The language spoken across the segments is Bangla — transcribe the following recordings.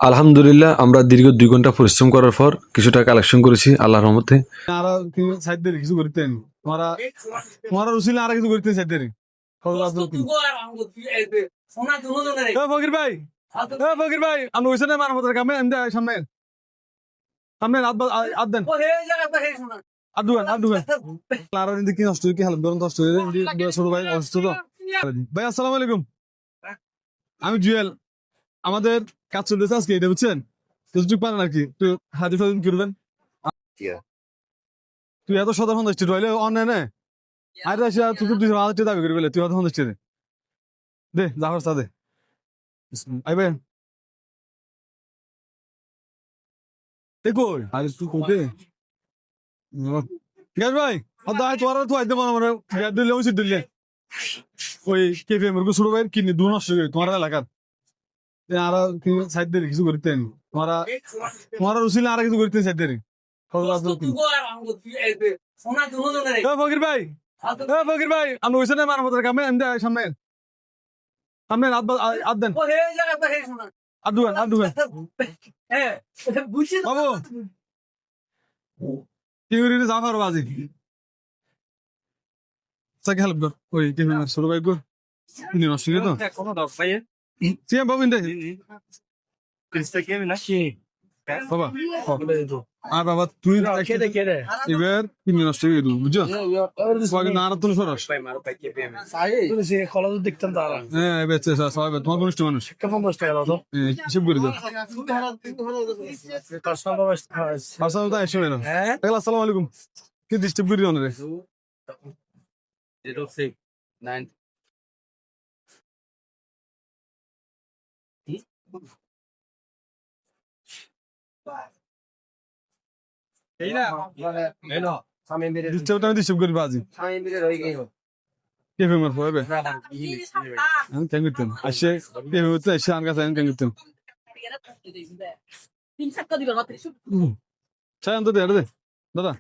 আলহামদুলিল্লাহ আমরা দীর্ঘ 2 ঘন্টা পরিশ্রম করার পর কিছুটা কালেকশন করেছি আল্লাহর রহমতে। আর সাইড দিয়ে কিছু করতেন তোমারা তোমারা রুসিল আর কিছু করতেন সাইড দিয়ে ফকির ভাই ফকির ভাই আমি ওইখানে মানবতার কামে এমনি সামনে সামনে আদ দেন আদ দুবেন আর কি নষ্ট কি হালত গরম নষ্ট হয়ে ছোট ভাই অসুস্থ তো ভাই আসসালামু আলাইকুম আমি জুয়েল আমাদের কাজ চলতেছে আজকে এটা বুঝছেন যতটুকু পারেন আর কি একটু হাজির ফাজির করবেন তুই এত সদর সন্দেশ রইলে অনলাইনে আর তুই তুই আমাদের দাবি করি বলে তুই এত সন্দেশ দে জাফর সাদে আইবে কই আজ তুই কোকে ঠিক আছে ভাই তোমার তো আইতে মনে মনে দিলে উচিত দিলে ওই কেফে মেরে ছোট ভাই কিনে দু নষ্ট করে তোমার এলাকার আর সাইড দিয়ে কিছু করতেন তোমারা তোমারা রুসিল আর কিছু করতেন সাইড দিয়ে ফকির ভাই ফকির ভাই আমি ওইখানে মানবতার কামে এমনি সামনে সামনে আদ দেন আদ দুবেন বাবু কি করি জাফর বাজি সাইকেল হেল্প কর ওই কেফে মেরে ছোট ভাই কর কিনে নষ্ট করে তো সিএম বাবু ইন্দে বাবা আর বাবা তুই এবার কিনে নষ্ট করে দিল বুঝছো না আর তুমি সরস হ্যাঁ বেঁচে সবাই তোমার ঘনিষ্ঠ মানুষ হিসেব করে দাও আসসালামু আলাইকুম কি ডিস্টার্ব করি রে ডিস্টার্ব করি বাজি কেফে মার হবে আমি কেন করতাম আসে কেফে হচ্ছে এসে আমার কাছে আমি কেন করতাম চাই আনতে দে দে দাদা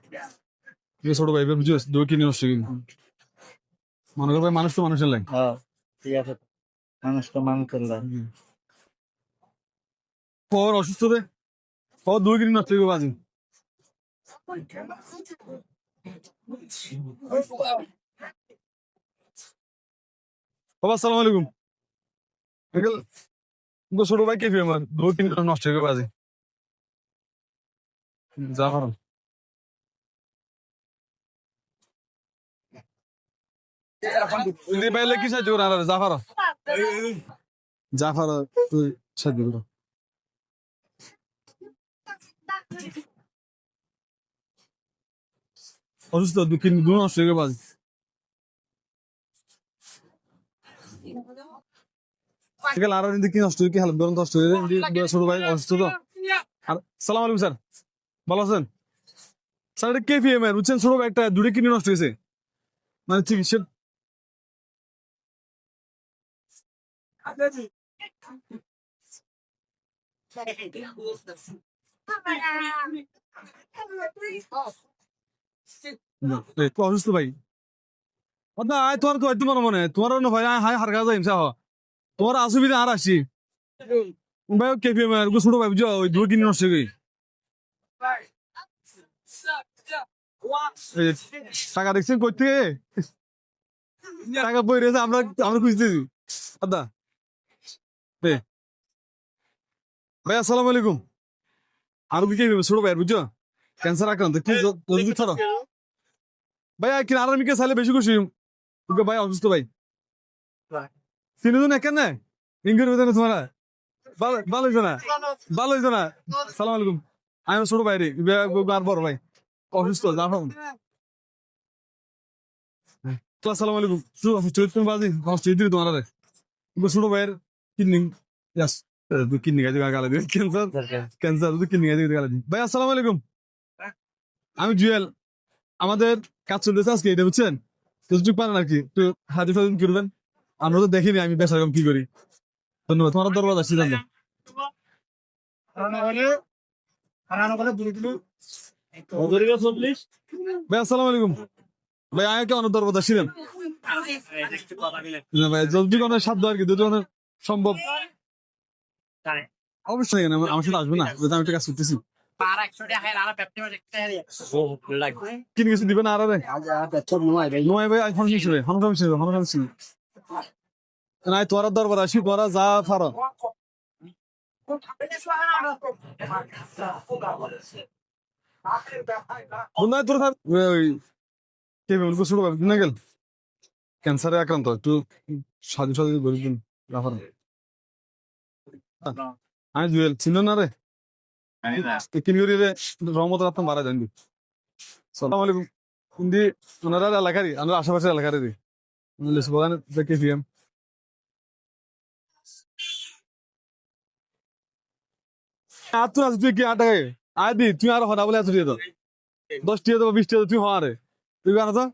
ছোট ভাই বুঝছো দই কিনে নষ্ট কিন্তু মনে করবে মানুষ তো মানুষের লাগে ঠিক আছে মানুষ তো মানুষের লাগে পর অসুস্থ রে পর দই কিনে নষ্ট করবে বাজি বাবা আসসালামু আলাইকুম ছোট ভাই কেফে আমার দই কিনে নষ্ট করবে বাজি যা পারো বাইলে কি সাহায্য করে জাফার জাফার তুই সাহায্য করো অসুস্থ দুঃখিন দু নষ্ট হয়ে বাজ আর কি নষ্ট কি হালত গরম নষ্ট হয়ে ছোট ভাই অসুস্থ তো আর সালাম আলাইকুম স্যার ভালো আছেন স্যার এটা কেফিএম এর বুঝছেন ছোট ভাই একটা দূরে কিনে নষ্ট হয়েছে মানে চিকিৎসা অসুস্থ ভাই তোমার তো তোমার মনে তোমার ভাই হাই হার কাজ তোমার অসুবিধা আর আসছি ভাই কেফিএম এর ছোট ভাই বুঝছো ওই দূরে কিনে নষ্ট হয়ে টাকা দেখছেন কই থেকে টাকা বই রয়েছে আমরা আমরা খুঁজতেছি আদা ভাই আসসালামু আলাইকুম আর কি ছোট ভাই বুঝছো ক্যান্সার আক্রান্ত কি জলদি ছাড়ো ভাই কি আরামিকে চাইলে বেশি খুশি ভাই অসুস্থ ভাই তিনজন একেন না ইংরেজ বেতনে তোমারা ভালো হইছো না ভালো হইছো না সালাম আলাইকুম আমি ছোট ভাই রে আর বড় ভাই অসুস্থ জাফর আসসালামু আলাইকুম চরিত্র বাজি চরিত্র তোমার ছোট ভাইয়ের কিডনি কিডনি গাছে গালা দিবে ক্যান্সার ক্যান্সার কিডনি গাছে গালা দিবে ভাই আসসালামু আলাইকুম আমি জুয়েল আমাদের কাজ চলতেছে আজকে এটা বুঝছেন যতটুকু পারেন আর কি একটু হাজির ফাজির করবেন আমরা তো দেখিনি আমি বেশ রকম কি করি ধন্যবাদ তোমার দরবার আসছি জানলাম ভাই আসসালামু আলাইকুম ভাই আগে কেমন দরবার আসছিলেন ভাই জলদি কোনো সাধ্য আর কি দুটো সম্ভব অবশ্যই কেন আমার সাথে আসবে না যদি আমি একটা কাজ করতেছি কিনে কিছু দিবে না আর রে নয় ভাই এখন কিছু রে এখন সমস্যা নাই তোরা দরবার আসি তোরা যা ফারো বন্ধু তোর ওই কে বলবো শুরু করবি না গেল ক্যান্সারে আক্রান্ত একটু সাজু সাজু গরিব রাফার আমি জুয়েল চিনো না রে কিনগরি রে রহমত রাত্তাম বাড়া জানবি সালাম আলাইকুম হিন্দি ওনারা এলাকারই আমরা আশেপাশের এলাকারই লিসু বাগান দেখে পিএম আর তুই তুই কি 8 টাকা আয় দি তুই আর হঠাৎ বলে এত দিয়ে দাও 10 টাকা দেবো 20 টাকা তুই হওয়া রে তুই গান তো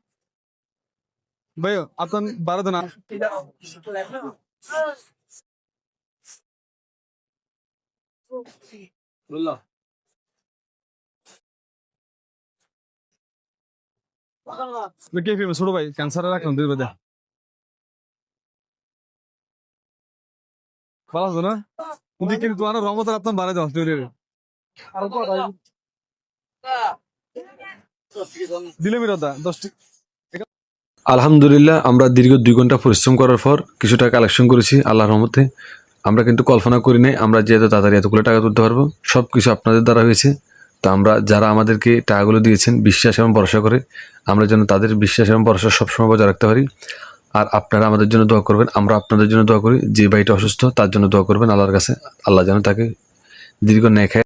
ভাই আপনার 12 দেনা বললো কে পিএম ছোট ভাই ক্যান্সারের আক্রান্ত বেদে ভালো আছো না কিন্তু তোমার রহমত রাত্তাম বাড়াই দাও দিলে মিরদা 10 টাকা আলহামদুলিল্লাহ আমরা দীর্ঘ 2 ঘন্টা পরিশ্রম করার পর কিছু টাকা কালেকশন করেছি আল্লাহর রহমতে। আমরা কিন্তু কল্পনা করি নাই আমরা যে এত তাড়াতাড়ি এতগুলো টাকা তুলতে পারবো। সব কিছু আপনাদের দ্বারা হয়েছে। তো আমরা যারা আমাদেরকে টাকাগুলো দিয়েছেন বিশ্বাস এবং ভরসা করে আমরা যেন তাদের বিশ্বাস এবং ভরসা সবসময় বজায় রাখতে পারি। আর আপনারা আমাদের জন্য দোয়া করবেন, আমরা আপনাদের জন্য দোয়া করি। যে ভাইটা অসুস্থ তার জন্য দোয়া করবেন আল্লাহর কাছে, আল্লাহ যেন তাকে দীর্ঘ নেখায়